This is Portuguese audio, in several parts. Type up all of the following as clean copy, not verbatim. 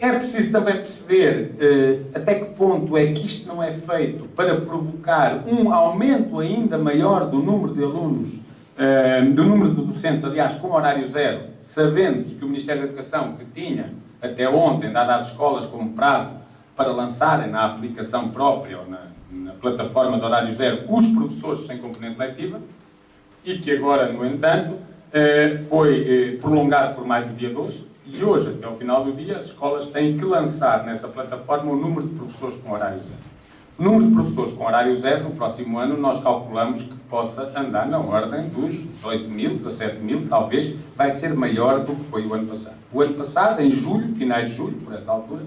É preciso também perceber até que ponto é que isto não é feito para provocar um aumento ainda maior do número de alunos, do número de docentes, aliás, com horário zero, sabendo-se que o Ministério da Educação, que tinha até ontem dado às escolas como prazo para lançarem na aplicação própria ou na plataforma de horário zero os professores sem componente letiva, e que agora, no entanto, foi prolongado por mais um dia de hoje. E hoje, até ao final do dia, as escolas têm que lançar nessa plataforma o número de professores com horário zero. O número de professores com horário zero, no próximo ano, nós calculamos que possa andar na ordem dos 18 mil, 17 mil, talvez, vai ser maior do que foi o ano passado. O ano passado, em julho, finais de julho, por esta altura,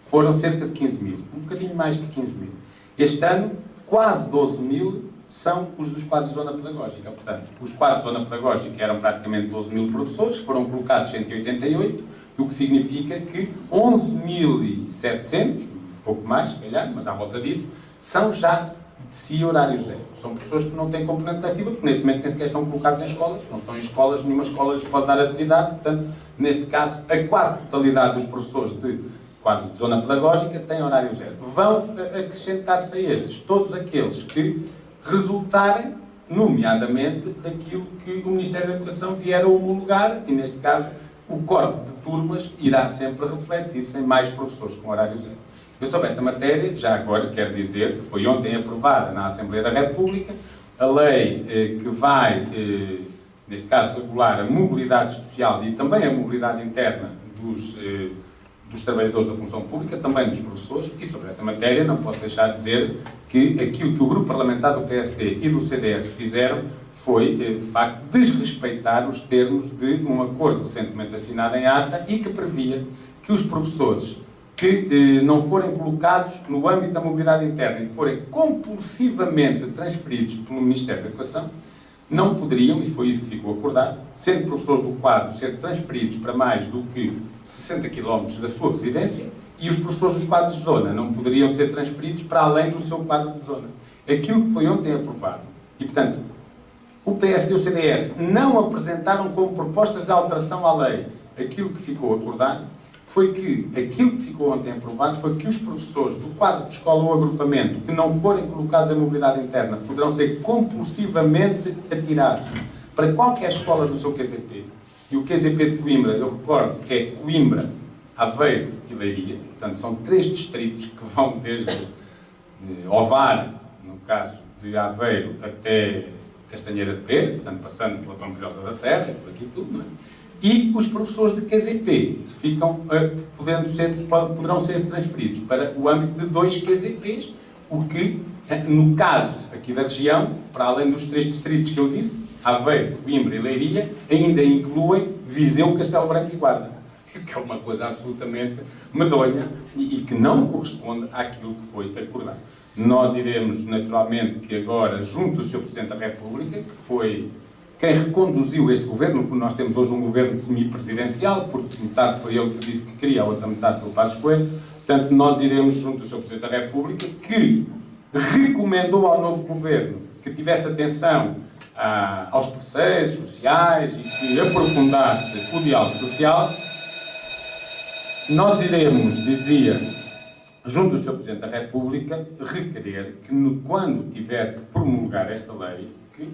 foram cerca de 15 mil, um bocadinho mais que 15 mil. Este ano, quase 12 mil são os dos quadros de zona pedagógica. Portanto, os quadros de zona pedagógica eram praticamente 12 mil professores, foram colocados 188, o que significa que 11.700, um pouco mais, se calhar, mas à volta disso, são já de si horário zero. São pessoas que não têm componente letiva, porque neste momento nem sequer estão colocados em escolas, não estão em escolas, nenhuma escola lhes pode dar atividade, portanto, neste caso, a quase totalidade dos professores de quadros de zona pedagógica têm horário zero. Vão acrescentar-se a estes todos aqueles que resultarem, nomeadamente, daquilo que o Ministério da Educação vier a homologar, e neste caso, o corte de turmas irá sempre refletir-se em mais professores com horário zero. Eu sobre esta matéria, já agora quero dizer que foi ontem aprovada na Assembleia da República a lei que vai, neste caso, regular a mobilidade especial e também a mobilidade interna dos trabalhadores da função pública, também dos professores, e sobre essa matéria não posso deixar de dizer que aquilo que o grupo parlamentar do PSD e do CDS fizeram foi, de facto, desrespeitar os termos de um acordo recentemente assinado em ata e que previa que os professores que não forem colocados no âmbito da mobilidade interna e forem compulsivamente transferidos pelo Ministério da Educação, não poderiam, e foi isso que ficou acordado, sendo professores do quadro, ser transferidos para mais do que 60 km da sua residência, e os professores dos quadros de zona não poderiam ser transferidos para além do seu quadro de zona. Aquilo que foi ontem aprovado, e portanto, o PSD e o CDS não apresentaram como propostas de alteração à lei aquilo que ficou acordado, foi que aquilo que ficou ontem aprovado foi que os professores do quadro de escola ou agrupamento que não forem colocados em mobilidade interna poderão ser compulsivamente atirados para qualquer escola do seu QZP. E o QZP de Coimbra, eu recordo que é Coimbra, Aveiro e Leiria, portanto são 3 distritos que vão desde Ovar, no caso de Aveiro, até Castanheira de Pereira, portanto passando pela Pampilhosa da Serra, por aqui tudo, não é? E os professores de QZP poderão ser transferidos para o âmbito de 2 QZPs, o que, no caso aqui da região, para além dos 3 distritos que eu disse, Aveiro, Coimbra e Leiria, ainda incluem Viseu, Castelo Branco e Guarda, que é uma coisa absolutamente medonha e que não corresponde àquilo que foi acordado. Nós iremos, naturalmente, que agora, junto do Sr. Presidente da República, que foi quem reconduziu este governo, no fundo nós temos hoje um governo semi-presidencial, porque metade foi ele que disse que queria, a outra metade foi o Passos Coelho, portanto nós iremos junto do Sr. Presidente da República, que recomendou ao novo governo que tivesse atenção aos parceiros sociais e que aprofundasse o diálogo social. Nós iremos, dizia, junto do Sr. Presidente da República, requerer que quando tiver que promulgar esta lei, que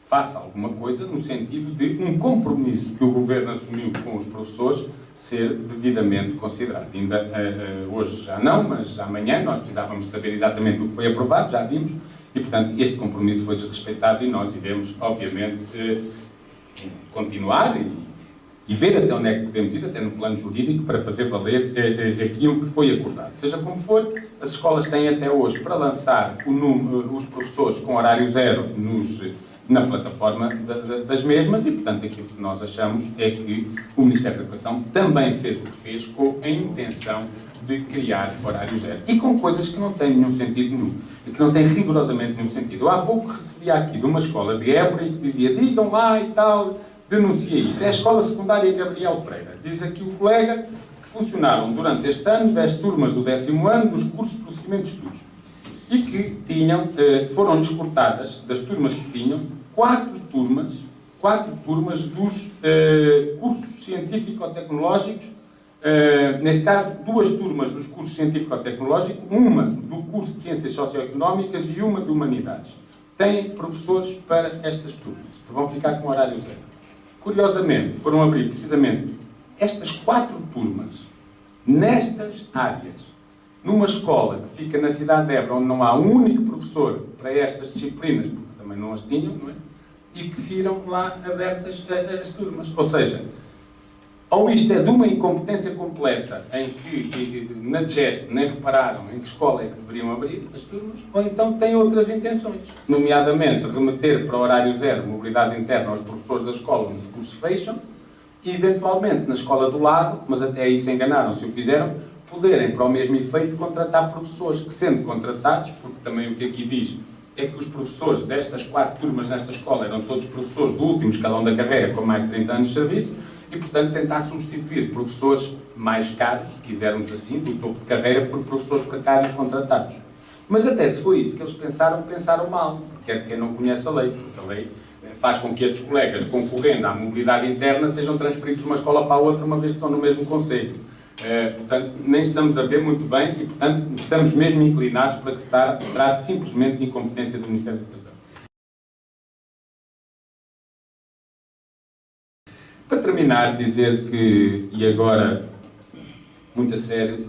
faça alguma coisa no sentido de um compromisso que o Governo assumiu com os professores ser devidamente considerado. Ainda hoje já não, mas amanhã nós precisávamos saber exatamente o que foi aprovado, já vimos, e portanto este compromisso foi desrespeitado e nós iremos, obviamente, continuar e ver até onde é que podemos ir, até no plano jurídico, para fazer valer aquilo que foi acordado. Seja como for, as escolas têm até hoje para lançar os professores com horário zero na plataforma das mesmas e, portanto, aquilo que nós achamos é que o Ministério da Educação também fez o que fez com a intenção de criar horário zero. E com coisas que não têm nenhum sentido nenhum. E que não têm rigorosamente nenhum sentido. Eu há pouco recebi aqui de uma escola de Évora que dizia, digam lá e tal, denuncia isto. É a Escola Secundária Gabriel Pereira. Diz aqui o colega que funcionaram durante este ano 10 turmas do 10º ano dos cursos de prosseguimento de estudos. E que foram-lhes cortadas, das turmas que tinham, 4 turmas dos cursos científico-tecnológicos neste caso, 2 turmas dos cursos científico-tecnológico, uma do curso de Ciências Socioeconómicas e uma de Humanidades. Têm professores para estas turmas, que vão ficar com horário zero. Curiosamente, foram abrir precisamente estas 4 turmas, nestas áreas, numa escola que fica na cidade de Évora, onde não há um único professor para estas disciplinas, porque também não as tinham, não é? E que viram lá abertas as turmas. Ou seja, ou isto é de uma incompetência completa, em que na DGEST nem repararam em que escola é que deveriam abrir as turmas, ou então têm outras intenções, nomeadamente remeter para o horário zero mobilidade interna aos professores da escola onde os cursos fecham, e eventualmente na escola do lado, mas até aí se enganaram se o fizeram, poderem para o mesmo efeito contratar professores que, sendo contratados, porque também o que aqui diz é que os professores destas 4 turmas nesta escola eram todos professores do último escalão da carreira com mais de 30 anos de serviço e, portanto, tentar substituir professores mais caros, se quisermos assim, do topo de carreira, por professores precários contratados. Mas até se foi isso que eles pensaram, pensaram mal, porque é de quem não conhece a lei, porque a lei faz com que estes colegas, concorrendo à mobilidade interna, sejam transferidos de uma escola para a outra, uma vez que são no mesmo concelho. Portanto, nem estamos a ver muito bem e, portanto, estamos mesmo inclinados para que se trate simplesmente de incompetência do Ministério da Educação. Para terminar, dizer que, e agora, muito a sério,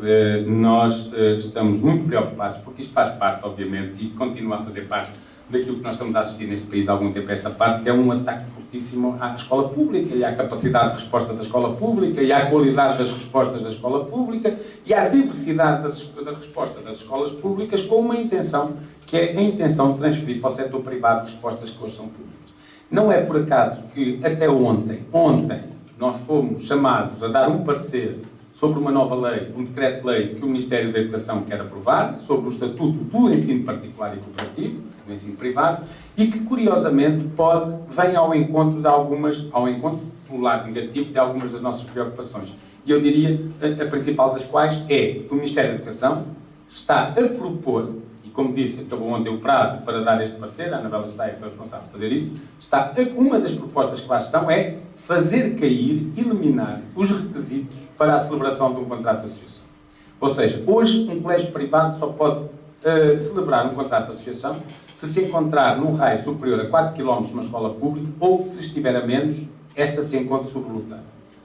nós estamos muito preocupados, porque isto faz parte, obviamente, e continua a fazer parte daquilo que nós estamos a assistir neste país há algum tempo a esta parte, que é um ataque fortíssimo à escola pública, e à capacidade de resposta da escola pública, e à qualidade das respostas da escola pública, e à diversidade da resposta das escolas públicas, com uma intenção, que é a intenção de transferir para o setor privado respostas que hoje são públicas. Não é por acaso que até ontem, nós fomos chamados a dar um parecer sobre uma nova lei, um decreto-lei que o Ministério da Educação quer aprovar, sobre o Estatuto do Ensino Particular e Cooperativo, do ensino privado, e que, curiosamente, vem ao encontro do lado negativo, de algumas das nossas preocupações. E eu diria, a principal das quais é que o Ministério da Educação está a propor, e como disse, acabou ontem o prazo para dar este parecer, a Anabela Steia foi responsável por fazer isso, uma das propostas que lá estão é fazer cair, eliminar os requisitos para a celebração de um contrato de associação. Ou seja, hoje um colégio privado só pode celebrar um contrato de associação se encontrar num raio superior a 4 km de uma escola pública ou, se estiver a menos, esta se encontre sobrelotada.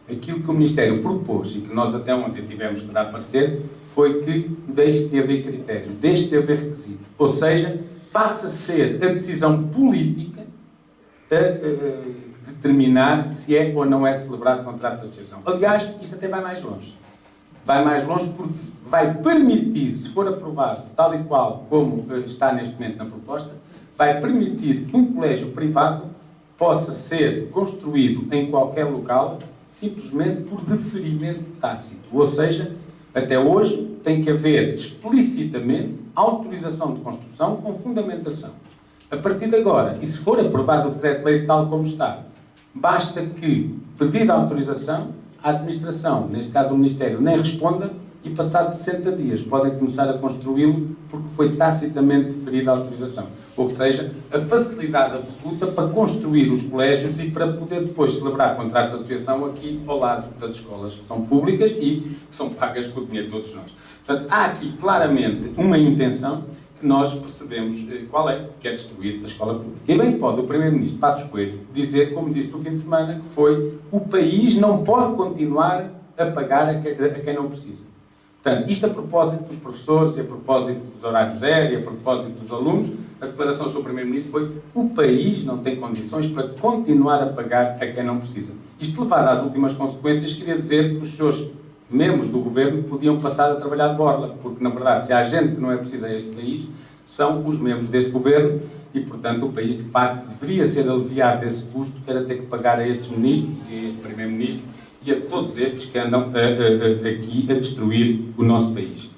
Aquilo que o Ministério propôs e que nós até ontem tivemos que dar parecer foi que deixe de haver critérios, deixe de haver requisitos. Ou seja, passa a ser a decisão política a determinar se é ou não é celebrado contrato de associação. Aliás, isto até vai mais longe. Vai mais longe porque vai permitir, se for aprovado tal e qual como está neste momento na proposta, vai permitir que um colégio privado possa ser construído em qualquer local simplesmente por deferimento tácito. Ou seja, até hoje tem que haver explicitamente autorização de construção com fundamentação. A partir de agora, e se for aprovado o decreto-lei tal como está, basta que, pedida a autorização, a administração, neste caso o Ministério, nem responda e, passados 60 dias, podem começar a construí-lo porque foi tacitamente deferida a autorização. Ou seja, a facilidade absoluta para construir os colégios e para poder depois celebrar contratos de associação aqui ao lado das escolas que são públicas e que são pagas com o dinheiro de todos nós. Portanto, há aqui claramente uma intenção que nós percebemos qual é, que é destruir a escola pública. E bem pode o Primeiro-Ministro Passos Coelho dizer, como disse no fim de semana, que foi o país não pode continuar a pagar a quem não precisa. Portanto, isto a propósito dos professores, e a propósito dos horários zero, e a propósito dos alunos, a declaração do Sr. Primeiro-Ministro foi o país não tem condições para continuar a pagar a quem não precisa. Isto levado às últimas consequências, queria dizer que os seus membros do governo podiam passar a trabalhar de borla, porque, na verdade, se há gente que não é precisa a este país, são os membros deste governo e, portanto, o país, de facto, deveria ser aliviado desse custo que era ter que pagar a estes ministros e a este primeiro-ministro e a todos estes que andam aqui a destruir o nosso país.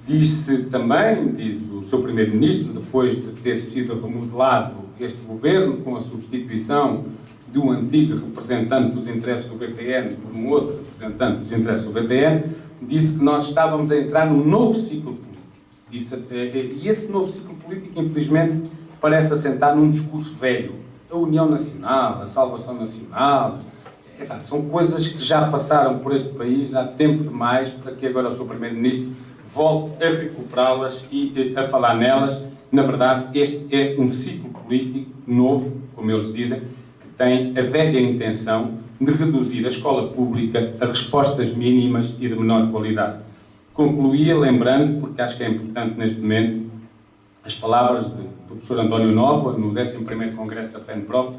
Diz-se também, diz o seu primeiro-ministro, depois de ter sido remodelado este governo com a substituição de um antigo representante dos interesses do BPN por um outro representante dos interesses do BPN, disse que nós estávamos a entrar num novo ciclo político. E esse novo ciclo político, infelizmente, parece assentar num discurso velho. A União Nacional, a Salvação Nacional. são coisas que já passaram por este país há tempo demais para que agora o Sr. Primeiro-Ministro volte a recuperá-las e a falar nelas. Na verdade, este é um ciclo político novo, como eles dizem, que tem a velha intenção de reduzir a escola pública a respostas mínimas e de menor qualidade. Concluía lembrando, porque acho que é importante neste momento, as palavras do professor António Nova, no 11º Congresso da FENPROF,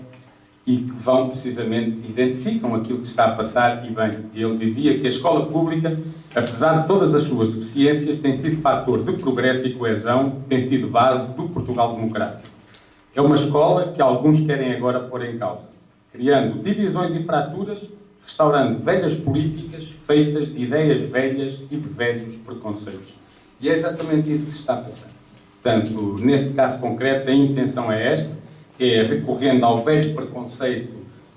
e que vão precisamente, identificam aquilo que está a passar e bem. Ele dizia que a escola pública, apesar de todas as suas deficiências, tem sido fator de progresso e coesão, tem sido base do Portugal democrático. É uma escola que alguns querem agora pôr em causa, criando divisões e fraturas, restaurando velhas políticas feitas de ideias velhas e de velhos preconceitos. E é exatamente isso que se está a passar. Portanto, neste caso concreto, a intenção é esta, é recorrendo ao velho preconceito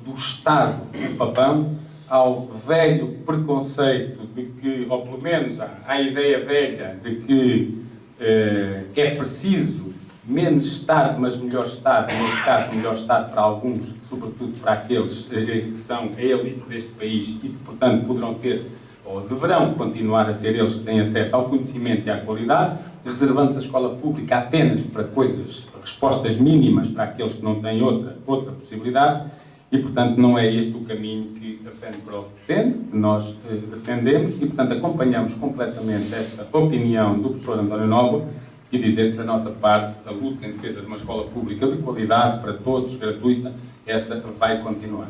do Estado do papão, ao velho preconceito de que, ou pelo menos à ideia velha de que é preciso menos Estado, mas melhor Estado, neste caso melhor Estado para alguns, sobretudo para aqueles que são a elite deste país e que, portanto, poderão ter, ou deverão continuar a ser eles que têm acesso ao conhecimento e à qualidade, reservando-se a escola pública apenas para coisas, para respostas mínimas para aqueles que não têm outra possibilidade, e, portanto, não é este o caminho que a FENPROF defende, que nós defendemos, e, portanto, acompanhamos completamente esta opinião do professor António Nova, e dizer que, da nossa parte, a luta em defesa de uma escola pública de qualidade para todos, gratuita, essa vai continuar.